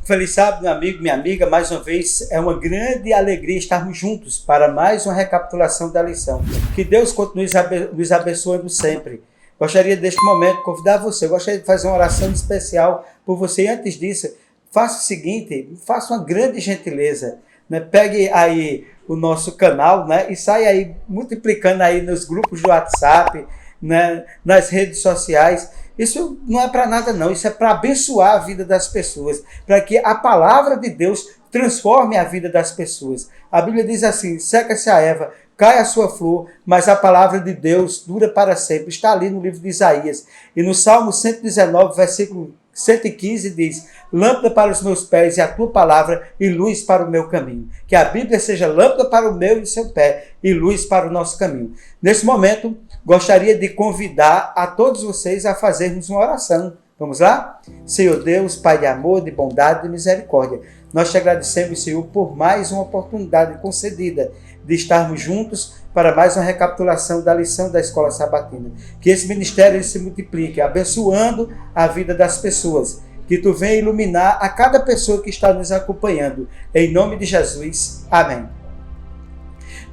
Feliz sábado, meu amigo, minha amiga. Mais uma vez, é uma grande alegria estarmos juntos para mais uma recapitulação da lição. Que Deus continue nos abençoando sempre. Gostaria, deste momento, convidar você. Eu gostaria de fazer uma oração especial por você. E antes disso, faça o seguinte, faça uma grande gentileza. Né? Pegue aí o nosso canal, né? E saia aí multiplicando aí nos grupos do WhatsApp, né? Nas redes sociais. Isso não é para nada não, isso é para abençoar a vida das pessoas, para que a palavra de Deus transforme a vida das pessoas. A Bíblia diz assim: seca-se a erva, cai a sua flor, mas a palavra de Deus dura para sempre. Está ali no livro de Isaías. E no Salmo 119, versículo 115 diz: lâmpada para os meus pés e a tua palavra e luz para o meu caminho. Que a Bíblia seja lâmpada para o meu e o seu pé e luz para o nosso caminho. Nesse momento, gostaria de convidar a todos vocês a fazermos uma oração. Vamos lá? Senhor Deus, Pai de amor, de bondade e de misericórdia, nós te agradecemos, Senhor, por mais uma oportunidade concedida de estarmos juntos para mais uma recapitulação da lição da Escola Sabatina. Que esse ministério se multiplique, abençoando a vida das pessoas. Que tu venha iluminar a cada pessoa que está nos acompanhando. Em nome de Jesus. Amém.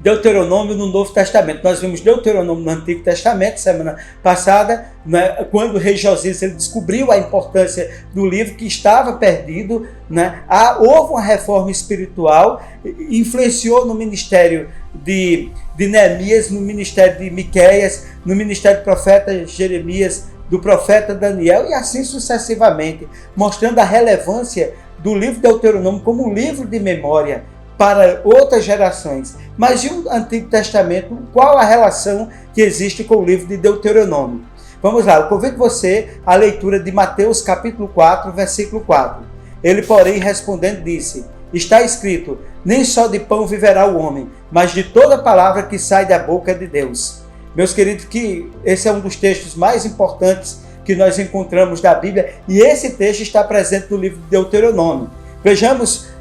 Deuteronômio no Novo Testamento. Nós vimos Deuteronômio no Antigo Testamento, semana passada, né, quando o rei Josias ele descobriu a importância do livro que estava perdido. Né? Houve uma reforma espiritual, influenciou no ministério de Neemias, no ministério de Miqueias, no ministério do profeta Jeremias, do profeta Daniel e assim sucessivamente, mostrando a relevância do livro Deuteronômio como um livro de memória para outras gerações. Mas e o Antigo Testamento, qual a relação que existe com o livro de Deuteronômio? Vamos lá, eu convido você à leitura de Mateus capítulo 4, versículo 4. Ele, porém, respondendo, disse: está escrito, nem só de pão viverá o homem, mas de toda palavra que sai da boca de Deus. Meus queridos, que esse é um dos textos mais importantes que nós encontramos da Bíblia, e esse texto está presente no livro de Deuteronômio. Vejamos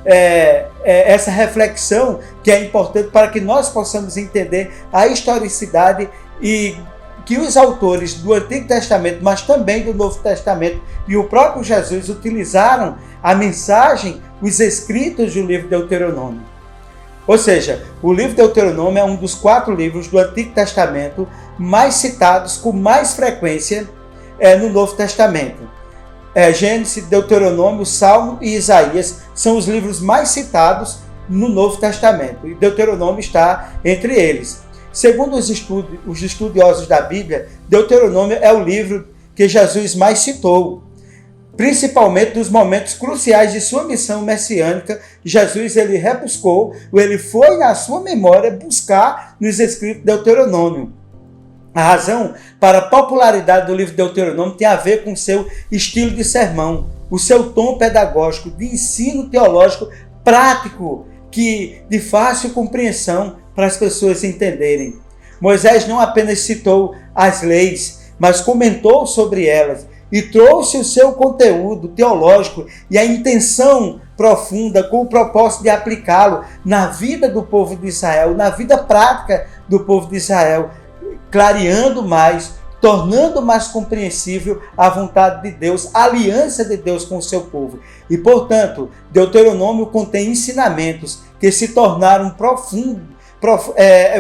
essa reflexão que é importante para que nós possamos entender a historicidade e que os autores do Antigo Testamento, mas também do Novo Testamento e o próprio Jesus utilizaram a mensagem, os escritos do livro de Deuteronômio. Ou seja, o livro de Deuteronômio é um dos 4 livros do Antigo Testamento mais citados com mais frequência no Novo Testamento. Gênesis, Deuteronômio, Salmo e Isaías são os livros mais citados no Novo Testamento. E Deuteronômio está entre eles. Segundo os estudiosos da Bíblia, Deuteronômio é o livro que Jesus mais citou. Principalmente nos momentos cruciais de sua missão messiânica, Jesus ele rebuscou, ele foi na sua memória buscar nos escritos de Deuteronômio. A razão para a popularidade do livro de Deuteronômio tem a ver com o seu estilo de sermão, o seu tom pedagógico, de ensino teológico prático, que de fácil compreensão para as pessoas entenderem. Moisés não apenas citou as leis, mas comentou sobre elas e trouxe o seu conteúdo teológico e a intenção profunda com o propósito de aplicá-lo na vida do povo de Israel, na vida prática do povo de Israel, clareando mais, tornando mais compreensível a vontade de Deus, a aliança de Deus com o seu povo. E, portanto, Deuteronômio contém ensinamentos que se tornaram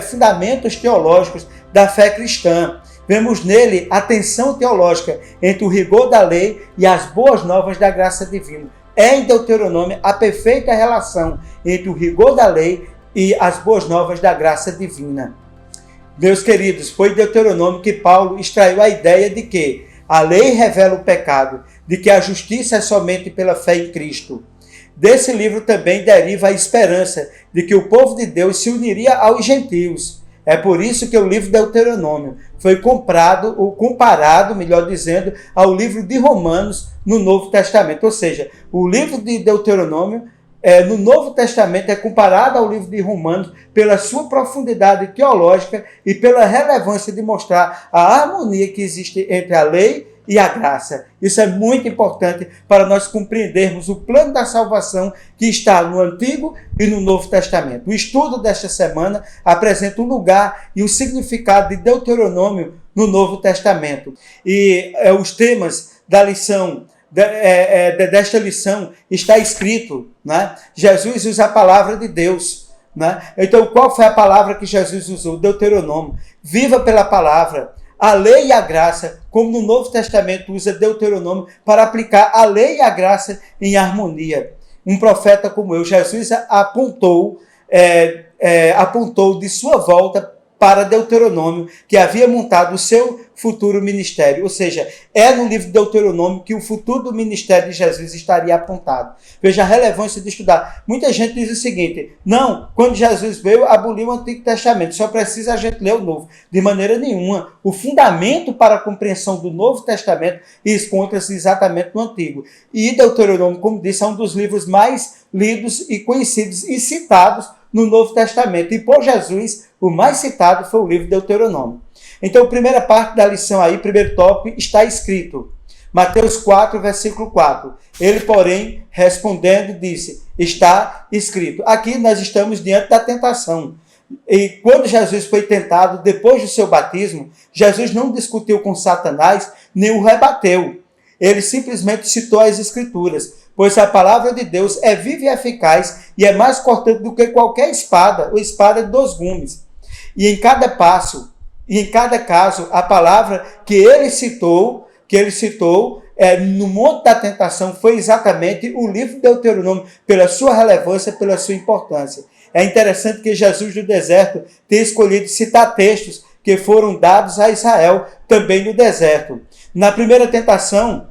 fundamentos teológicos da fé cristã. Vemos nele a tensão teológica entre o rigor da lei e as boas novas da graça divina. É em Deuteronômio a perfeita relação entre o rigor da lei e as boas novas da graça divina. Meus queridos, foi de Deuteronômio que Paulo extraiu a ideia de que a lei revela o pecado, de que a justiça é somente pela fé em Cristo. Desse livro também deriva a esperança de que o povo de Deus se uniria aos gentios. É por isso que o livro de Deuteronômio foi comparado, melhor dizendo, ao livro de Romanos no Novo Testamento. Ou seja, o livro de Deuteronômio no Novo Testamento é comparado ao livro de Romanos pela sua profundidade teológica e pela relevância de mostrar a harmonia que existe entre a lei e a graça. Isso é muito importante para nós compreendermos o plano da salvação que está no Antigo e no Novo Testamento. O estudo desta semana apresenta o lugar e o significado de Deuteronômio no Novo Testamento. E os temas da lição desta lição, está escrito, né? Jesus usa a palavra de Deus, né? Então, qual foi a palavra que Jesus usou? Deuteronômio. Viva pela palavra. A lei e a graça, como no Novo Testamento usa Deuteronômio para aplicar a lei e a graça em harmonia. Um profeta como eu, Jesus apontou de sua volta para Deuteronômio, que havia montado o seu futuro ministério. Ou seja, é no livro de Deuteronômio que o futuro do ministério de Jesus estaria apontado. Veja a relevância de estudar. Muita gente diz o seguinte: não, quando Jesus veio, aboliu o Antigo Testamento, só precisa a gente ler o Novo. De maneira nenhuma. O fundamento para a compreensão do Novo Testamento encontra-se exatamente no Antigo. E Deuteronômio, como disse, é um dos livros mais lidos e conhecidos e citados no Novo Testamento. E por Jesus, o mais citado foi o livro de Deuteronômio. Então, a primeira parte da lição aí, primeiro tópico, está escrito. Mateus 4, versículo 4. Ele, porém, respondendo, disse: está escrito. Aqui nós estamos diante da tentação. E quando Jesus foi tentado, depois do seu batismo, Jesus não discutiu com Satanás, nem o rebateu. Ele simplesmente citou as Escrituras, pois a palavra de Deus é viva e eficaz e é mais cortante do que qualquer espada, ou espada de 2 gumes. E em cada caso, a palavra que ele citou no Monte da Tentação foi exatamente o livro de Deuteronômio, pela sua relevância, pela sua importância. É interessante que Jesus do deserto tenha escolhido citar textos que foram dados a Israel também no deserto. Na primeira tentação,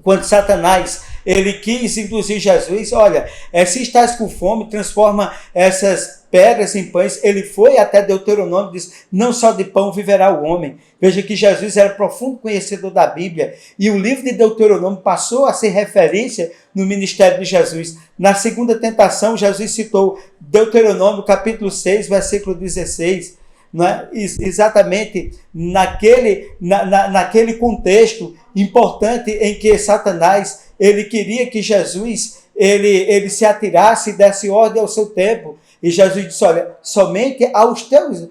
quando Satanás ele quis induzir Jesus, olha, se estás com fome, transforma essas pedras em pães. Ele foi até Deuteronômio e disse: não só de pão viverá o homem. Veja que Jesus era profundo conhecedor da Bíblia e o livro de Deuteronômio passou a ser referência no ministério de Jesus. Na segunda tentação, Jesus citou Deuteronômio capítulo 6, versículo 16, né? Exatamente naquele contexto importante em que Satanás ele queria que Jesus ele se atirasse e desse ordem ao seu tempo. E Jesus disse: olha, somente aos teus,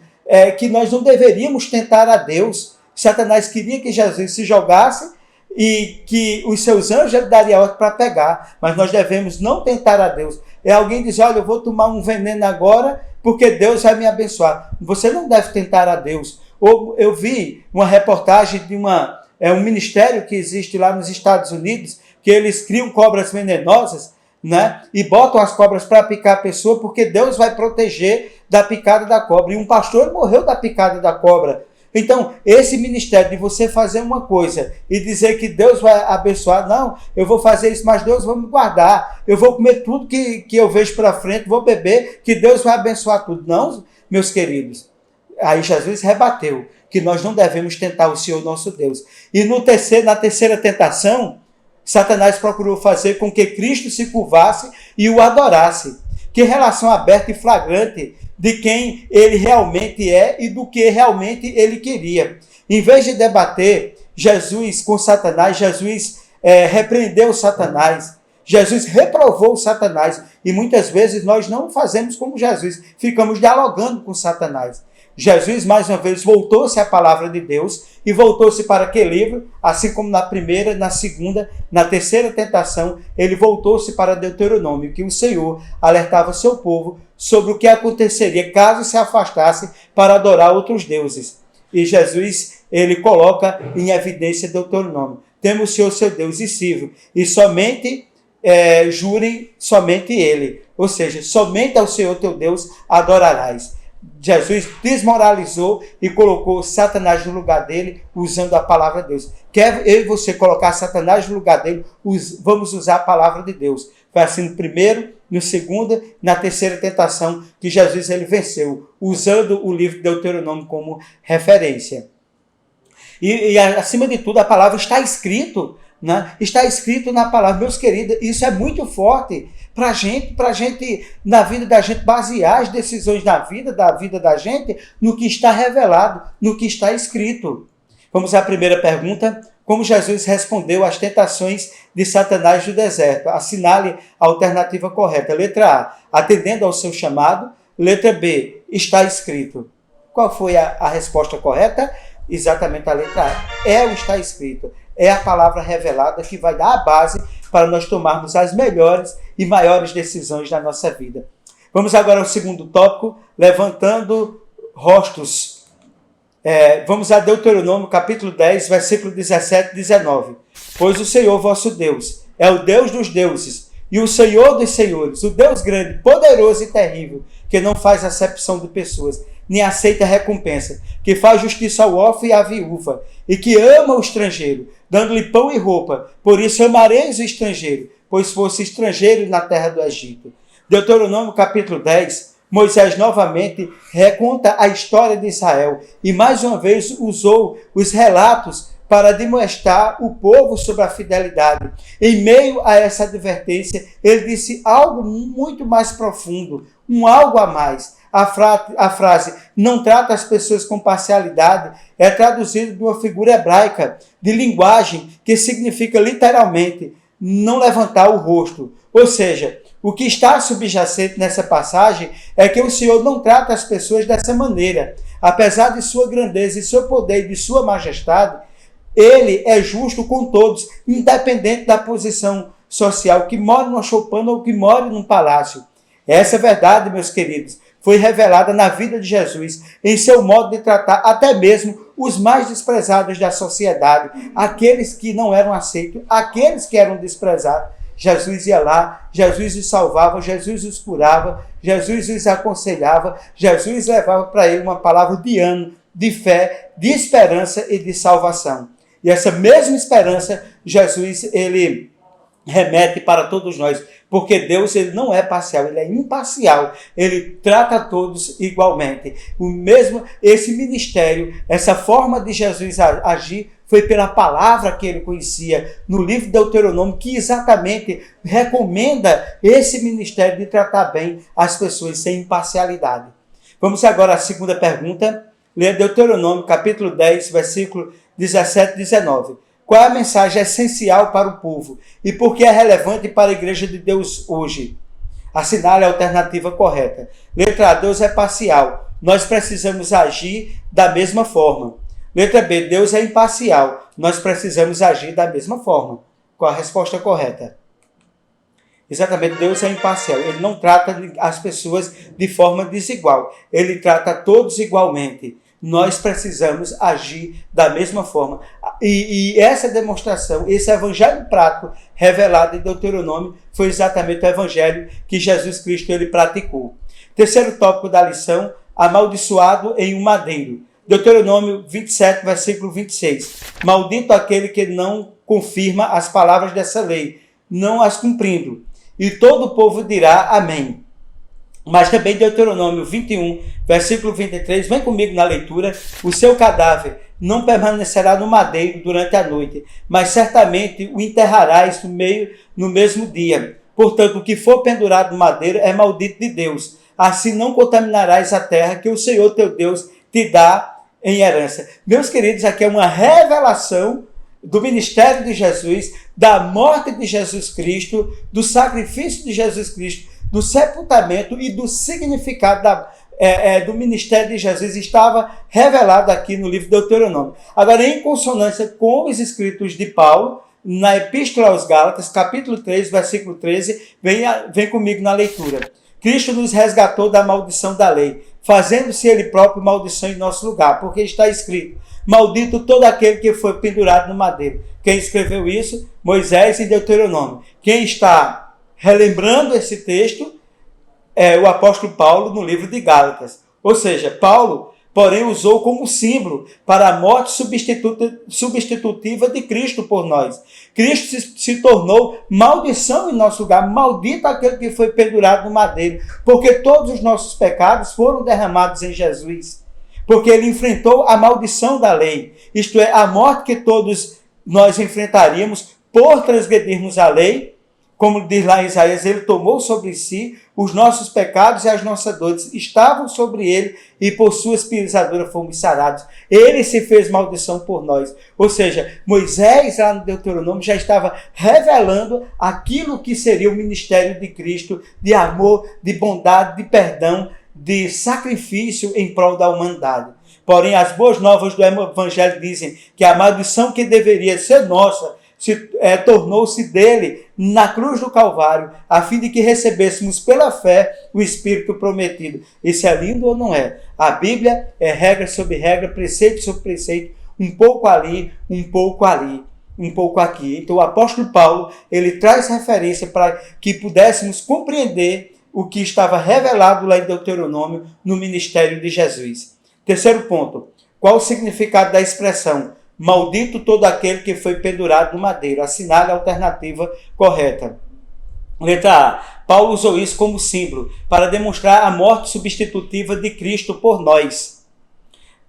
que nós não deveríamos tentar a Deus. Satanás queria que Jesus se jogasse e que os seus anjos ele daria ordem para pegar, mas nós devemos não tentar a Deus. Alguém diz: olha, eu vou tomar um veneno agora porque Deus vai me abençoar. Você não deve tentar a Deus. Ou eu vi uma reportagem de um ministério que existe lá nos Estados Unidos, que eles criam cobras venenosas, né? E botam as cobras para picar a pessoa, porque Deus vai proteger da picada da cobra. E um pastor morreu da picada da cobra. Então, esse ministério de você fazer uma coisa e dizer que Deus vai abençoar, não, eu vou fazer isso, mas Deus vai me guardar, eu vou comer tudo que eu vejo para frente, vou beber, que Deus vai abençoar tudo. Não, meus queridos. Aí Jesus rebateu que nós não devemos tentar o Senhor nosso Deus. E na terceira tentação, Satanás procurou fazer com que Cristo se curvasse e o adorasse. Que relação aberta e flagrante de quem ele realmente é e do que realmente ele queria. Em vez de debater Jesus com Satanás, Jesus repreendeu Satanás. Jesus reprovou Satanás. E muitas vezes nós não fazemos como Jesus, ficamos dialogando com Satanás. Jesus, mais uma vez, voltou-se à palavra de Deus e voltou-se para aquele livro, assim como na primeira, na segunda, na terceira tentação, ele voltou-se para Deuteronômio, que o Senhor alertava seu povo sobre o que aconteceria caso se afastasse para adorar outros deuses. E Jesus, ele coloca em evidência Deuteronômio: temos o Senhor seu Deus e sirvo, e somente jurem somente ele, ou seja, somente ao Senhor teu Deus adorarás. Jesus desmoralizou e colocou Satanás no lugar dele, usando a palavra de Deus. Quer eu e você colocar Satanás no lugar dele, vamos usar a palavra de Deus. Foi assim no primeiro, no segundo, na terceira tentação que Jesus ele venceu, usando o livro de Deuteronômio como referência. E acima de tudo, a palavra está escrito, né? Está escrito na palavra. Meus queridos, isso é muito forte para a gente, na vida da gente, basear as decisões da vida da gente no que está revelado, no que está escrito. Vamos à primeira pergunta: como Jesus respondeu às tentações de Satanás no deserto? Assinale a alternativa correta. Letra A, atendendo ao seu chamado. Letra B, está escrito. Qual foi a resposta correta? Exatamente a letra A. É o está escrito. é a palavra revelada que vai dar a base para nós tomarmos as melhores e maiores decisões da nossa vida. Vamos agora ao segundo tópico, levantando rostos. Vamos a Deuteronômio capítulo 10, versículo 17 e 19. Pois o Senhor vosso Deus é o Deus dos deuses e o Senhor dos senhores, o Deus grande, poderoso e terrível, que não faz acepção de pessoas, nem aceita recompensa, que faz justiça ao órfão e à viúva, e que ama o estrangeiro, dando-lhe pão e roupa. Por isso amareis o estrangeiro, pois fosse estrangeiro na terra do Egito. Deuteronômio capítulo 10, Moisés novamente reconta a história de Israel e mais uma vez usou os relatos para demonstrar o povo sobre a fidelidade. Em meio a essa advertência, ele disse algo muito mais profundo, algo a mais. A frase "não trata as pessoas com parcialidade" é traduzida de uma figura hebraica de linguagem que significa literalmente não levantar o rosto. Ou seja, o que está subjacente nessa passagem é que o Senhor não trata as pessoas dessa maneira. Apesar de sua grandeza e seu poder e de sua majestade, ele é justo com todos, independente da posição social, que mora numa choupana ou que mora num palácio. Essa verdade, meus queridos, foi revelada na vida de Jesus, em seu modo de tratar até mesmo os mais desprezados da sociedade, aqueles que não eram aceitos, aqueles que eram desprezados. Jesus ia lá, Jesus os salvava, Jesus os curava, Jesus os aconselhava, Jesus levava para ele uma palavra de ânimo, de fé, de esperança e de salvação. E essa mesma esperança, Jesus, ele remete para todos nós, porque Deus ele não é parcial, ele é imparcial, ele trata todos igualmente. Esse ministério, essa forma de Jesus agir, foi pela palavra que ele conhecia no livro de Deuteronômio, que exatamente recomenda esse ministério de tratar bem as pessoas sem imparcialidade. Vamos agora à segunda pergunta. Leia Deuteronômio capítulo 10, versículo 17 e 19. Qual é a mensagem essencial para o povo e por que é relevante para a Igreja de Deus hoje? Assinale a alternativa correta. Letra A, Deus é parcial. Nós precisamos agir da mesma forma. Letra B, Deus é imparcial. Nós precisamos agir da mesma forma. Qual a resposta correta? Exatamente, Deus é imparcial. Ele não trata as pessoas de forma desigual. Ele trata todos igualmente. Nós precisamos agir da mesma forma. E essa demonstração, esse evangelho prático revelado em Deuteronômio, foi exatamente o evangelho que Jesus Cristo ele praticou. Terceiro tópico da lição, amaldiçoado em um madeiro. Deuteronômio 27, versículo 26. Maldito aquele que não confirma as palavras dessa lei, não as cumprindo. E todo o povo dirá amém. Mas também Deuteronômio 21, versículo 23, vem comigo na leitura. O seu cadáver não permanecerá no madeiro durante a noite, mas certamente o enterrarás no mesmo dia. Portanto, o que for pendurado no madeiro é maldito de Deus. Assim não contaminarás a terra que o Senhor teu Deus te dá em herança. Meus queridos, aqui é uma revelação do ministério de Jesus, da morte de Jesus Cristo, do sacrifício de Jesus Cristo, do sepultamento e do significado do ministério de Jesus estava revelado aqui no livro de Deuteronômio. Agora, em consonância com os escritos de Paulo, na Epístola aos Gálatas, capítulo 3, versículo 13, vem comigo na leitura. Cristo nos resgatou da maldição da lei, fazendo-se ele próprio maldição em nosso lugar, porque está escrito: maldito todo aquele que foi pendurado no madeiro. Quem escreveu isso? Moisés em Deuteronômio. Quem está relembrando esse texto é o apóstolo Paulo no livro de Gálatas. Ou seja, Paulo, porém, usou como símbolo para a morte substitutiva de Cristo por nós. Cristo se tornou maldição em nosso lugar. Maldito aquele que foi pendurado no madeiro, porque todos os nossos pecados foram derramados em Jesus. Porque ele enfrentou a maldição da lei, isto é, a morte que todos nós enfrentaríamos por transgredirmos a lei. Como diz lá em Isaías, ele tomou sobre si os nossos pecados e as nossas dores estavam sobre ele e por suas pisaduras fomos sarados. Ele se fez maldição por nós. Ou seja, Moisés lá no Deuteronômio já estava revelando aquilo que seria o ministério de Cristo, de amor, de bondade, de perdão, de sacrifício em prol da humanidade. Porém, as boas novas do Evangelho dizem que a maldição que deveria ser nossa tornou-se dele na cruz do Calvário, a fim de que recebêssemos pela fé o Espírito prometido. Isso é lindo ou não é? A Bíblia é regra sobre regra, preceito sobre preceito, um pouco ali, um pouco ali, um pouco aqui. Então o apóstolo Paulo, ele traz referência para que pudéssemos compreender o que estava revelado lá em Deuteronômio no ministério de Jesus. Terceiro ponto, qual o significado da expressão maldito todo aquele que foi pendurado no madeiro? Assinale a alternativa correta. Letra A. Paulo usou isso como símbolo para demonstrar a morte substitutiva de Cristo por nós.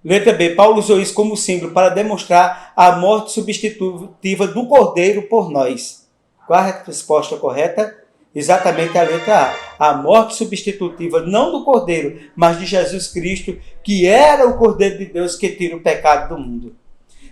Letra B. Paulo usou isso como símbolo para demonstrar a morte substitutiva do Cordeiro por nós. Qual a resposta correta? Exatamente a letra A. A morte substitutiva não do Cordeiro, mas de Jesus Cristo, que era o Cordeiro de Deus que tira o pecado do mundo.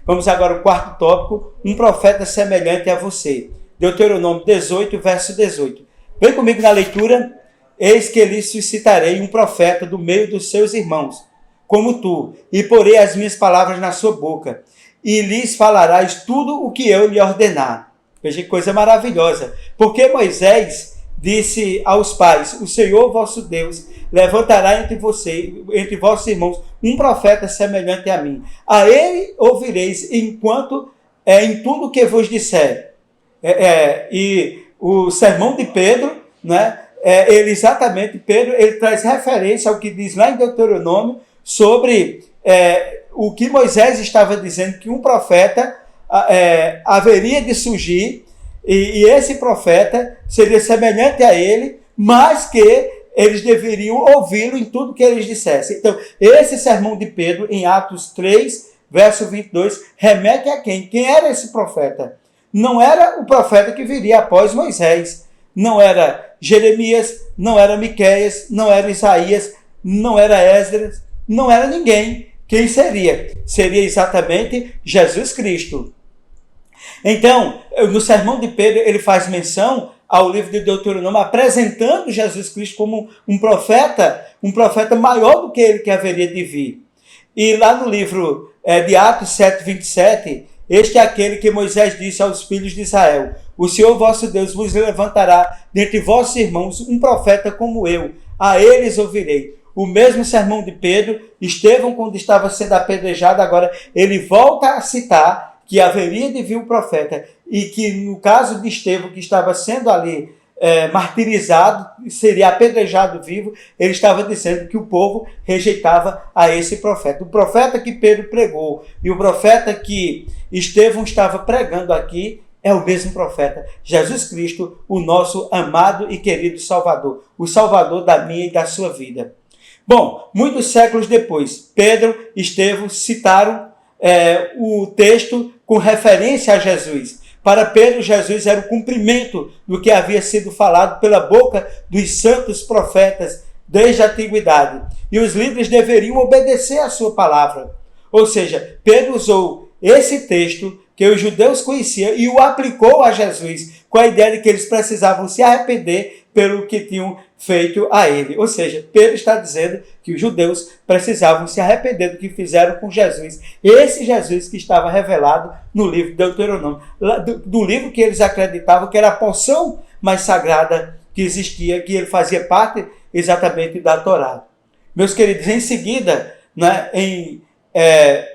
Vamos agora ao quarto tópico, um profeta semelhante a você. Deuteronômio 18, verso 18. Vem comigo na leitura. Eis que lhe suscitarei um profeta do meio dos seus irmãos, como tu, e porei as minhas palavras na sua boca, e lhes falarás tudo o que eu lhe ordenar. Veja que coisa maravilhosa. Porque Moisés disse aos pais, o Senhor vosso Deus levantará entre vossos irmãos, um profeta semelhante a mim. A ele ouvireis em tudo que vos disser. E o sermão de Pedro, né, Pedro traz referência ao que diz lá em Deuteronômio sobre o que Moisés estava dizendo, que um profeta haveria de surgir, e esse profeta seria semelhante a ele, mas que eles deveriam ouvi-lo em tudo que eles dissessem. Então, esse sermão de Pedro, em Atos 3, verso 22, remete a quem? Quem era esse profeta? Não era o profeta que viria após Moisés. Não era Jeremias, não era Miqueias, não era Isaías, não era Esdras, não era ninguém. Quem seria? Seria exatamente Jesus Cristo. Então, no sermão de Pedro, ele faz menção ao livro de Deuteronômio, apresentando Jesus Cristo como um profeta maior do que ele que haveria de vir. E lá no livro de Atos 7, 27, este é aquele que Moisés disse aos filhos de Israel: o Senhor vosso Deus vos levantará dentre vossos irmãos um profeta como eu, a eles ouvirei. O mesmo sermão de Pedro, Estevão, quando estava sendo apedrejado, agora ele volta a citar que haveria de vir um profeta, e que no caso de Estevão, que estava sendo ali martirizado, seria apedrejado vivo, ele estava dizendo que o povo rejeitava a esse profeta. O profeta que Pedro pregou e o profeta que Estevão estava pregando aqui é o mesmo profeta, Jesus Cristo, o nosso amado e querido Salvador, o Salvador da minha e da sua vida. Bom, muitos séculos depois, Pedro e Estevão citaram o texto com referência a Jesus. Para Pedro, Jesus era o cumprimento do que havia sido falado pela boca dos santos profetas desde a antiguidade. E os líderes deveriam obedecer à sua palavra. Ou seja, Pedro usou esse texto que os judeus conheciam e o aplicou a Jesus, com a ideia de que eles precisavam se arrepender pelo que tinham feito a ele. Ou seja, Pedro está dizendo que os judeus precisavam se arrepender do que fizeram com Jesus. Esse Jesus que estava revelado no livro de Deuteronômio, do livro que eles acreditavam que era a porção mais sagrada que existia, que ele fazia parte exatamente da Torá. Meus queridos, em seguida, né, em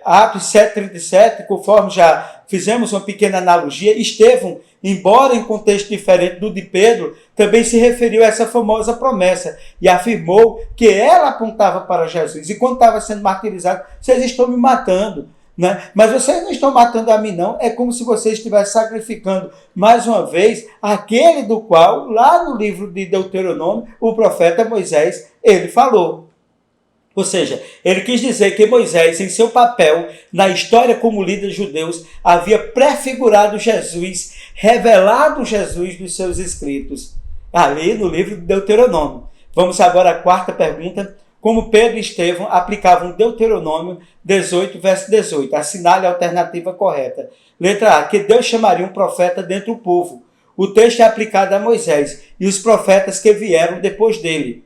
Atos 7,37, conforme já fizemos uma pequena analogia, Estevão, embora em contexto diferente do de Pedro, também se referiu a essa famosa promessa e afirmou que ela apontava para Jesus. E quando estava sendo martirizado, vocês estão me matando, né? Mas vocês não estão matando a mim, não. É como se vocês estivessem sacrificando mais uma vez aquele do qual, lá no livro de Deuteronômio, o profeta Moisés, ele falou. Ou seja, ele quis dizer que Moisés, em seu papel na história como líder de judeus, havia prefigurado Jesus, revelado Jesus dos seus escritos, ali no livro de Deuteronômio. Vamos agora à quarta pergunta. Como Pedro e Estevão aplicavam Deuteronômio 18, verso 18? Assinale a alternativa correta. Letra A, que Deus chamaria um profeta dentre o povo. O texto é aplicado a Moisés e os profetas que vieram depois dele.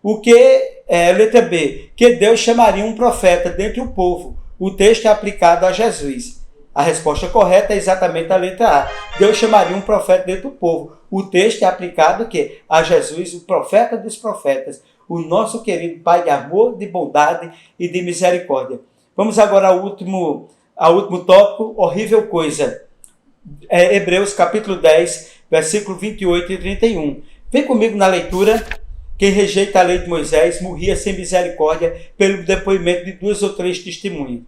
Letra B, que Deus chamaria um profeta dentre o povo. O texto é aplicado a Jesus. A resposta correta é exatamente a letra A. Deus chamaria um profeta dentre o povo. O texto é aplicado a Jesus, o profeta dos profetas, o nosso querido Pai de amor, de bondade e de misericórdia. Vamos agora ao último tópico, horrível coisa. Hebreus capítulo 10, versículo 28 e 31. Vem comigo na leitura. Quem rejeita a lei de Moisés morria sem misericórdia pelo depoimento de 2 ou 3 testemunhas.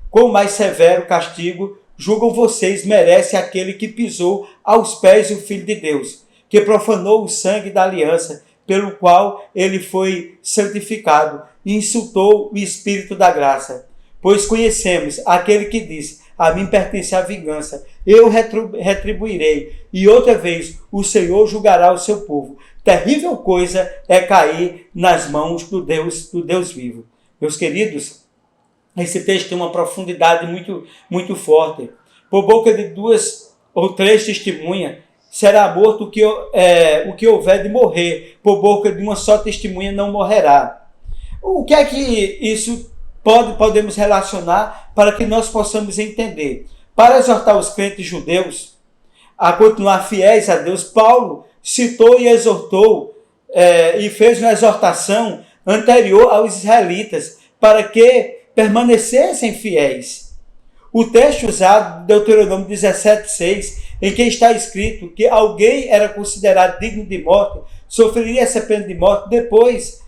Quão mais severo castigo, julgam vocês, merece aquele que pisou aos pés o Filho de Deus, que profanou o sangue da aliança, pelo qual ele foi santificado, e insultou o Espírito da graça. Pois conhecemos aquele que disse: a mim pertence a vingança, eu retribuirei, e outra vez o Senhor julgará o seu povo. Terrível coisa é cair nas mãos do Deus vivo. Meus queridos, esse texto tem uma profundidade muito, muito forte. Por boca de 2 ou 3 testemunhas, será morto o que houver de morrer. Por boca de uma só testemunha não morrerá. O que é que isso podemos relacionar para que nós possamos entender? Para exortar os crentes judeus a continuar fiéis a Deus, Paulo citou e exortou e fez uma exortação anterior aos israelitas para que permanecessem fiéis. O texto usado, Deuteronômio 17,6, em que está escrito que alguém era considerado digno de morte, sofreria essa pena de morte depois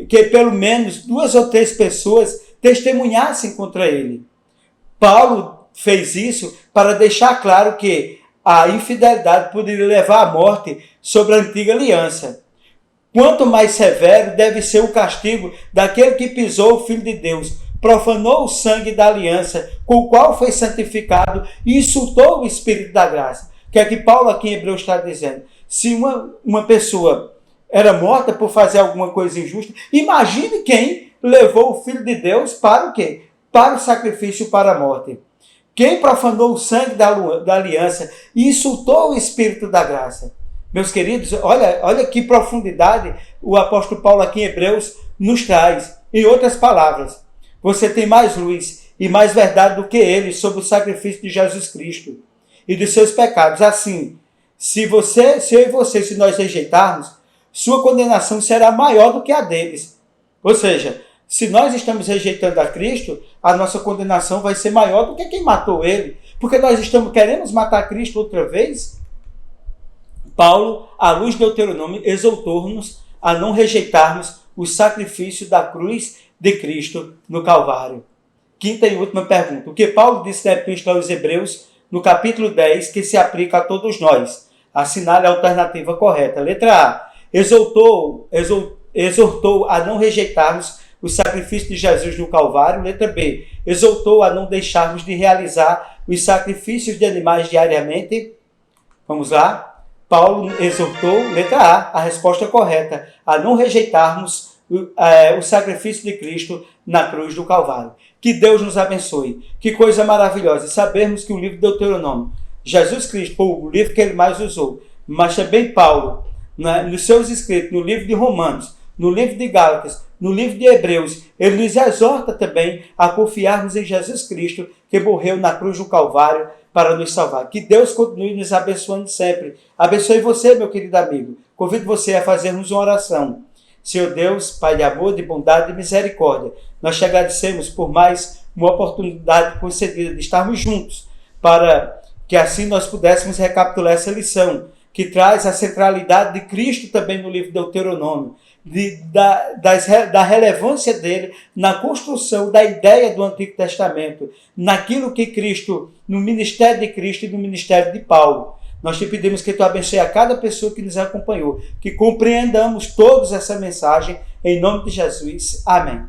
que pelo menos 2 ou 3 pessoas testemunhassem contra ele. Paulo fez isso para deixar claro que a infidelidade poderia levar à morte sobre a antiga aliança. Quanto mais severo deve ser o castigo daquele que pisou o Filho de Deus, profanou o sangue da aliança, com o qual foi santificado, e insultou o Espírito da graça. Que é que Paulo aqui em Hebreus está dizendo? Se uma pessoa era morta por fazer alguma coisa injusta, imagine quem levou o Filho de Deus para o quê? Para o sacrifício, para a morte. Quem profanou o sangue da aliança e insultou o Espírito da graça. Meus queridos, olha que profundidade o apóstolo Paulo aqui em Hebreus nos traz. Em outras palavras, você tem mais luz e mais verdade do que ele sobre o sacrifício de Jesus Cristo e dos seus pecados. Assim, se eu e você, se nós rejeitarmos, sua condenação será maior do que a deles. Ou seja, se nós estamos rejeitando a Cristo, a nossa condenação vai ser maior do que quem matou ele. Porque nós queremos matar Cristo outra vez. Paulo, à luz do Deuteronômio, exortou-nos a não rejeitarmos o sacrifício da cruz de Cristo no Calvário. Quinta e última pergunta. O que Paulo disse na Epístola aos Hebreus, no capítulo 10, que se aplica a todos nós? Assinale a alternativa correta. Letra A. Exortou a não rejeitarmos o sacrifício de Jesus no Calvário. Letra B. Exortou a não deixarmos de realizar os sacrifícios de animais diariamente. Vamos lá. Paulo exortou, letra A, a resposta correta, a não rejeitarmos o sacrifício de Cristo na cruz do Calvário. Que Deus nos abençoe. Que coisa maravilhosa sabermos que o livro de Deuteronômio, Jesus Cristo foi o livro que ele mais usou, mas também Paulo, nos seus escritos, no livro de Romanos, no livro de Gálatas, no livro de Hebreus, ele nos exorta também a confiarmos em Jesus Cristo, que morreu na cruz do Calvário para nos salvar. Que Deus continue nos abençoando sempre. Abençoe você, meu querido amigo. Convido você a fazermos uma oração. Senhor Deus, Pai de amor, de bondade e misericórdia, nós te agradecemos por mais uma oportunidade concedida de estarmos juntos, para que assim nós pudéssemos recapitular essa lição, que traz a centralidade de Cristo também no livro de Deuteronômio, da relevância dele na construção da ideia do Antigo Testamento, naquilo que Cristo, no ministério de Cristo e no ministério de Paulo. Nós te pedimos que tu abençoe a cada pessoa que nos acompanhou, que compreendamos todos essa mensagem, em nome de Jesus. Amém.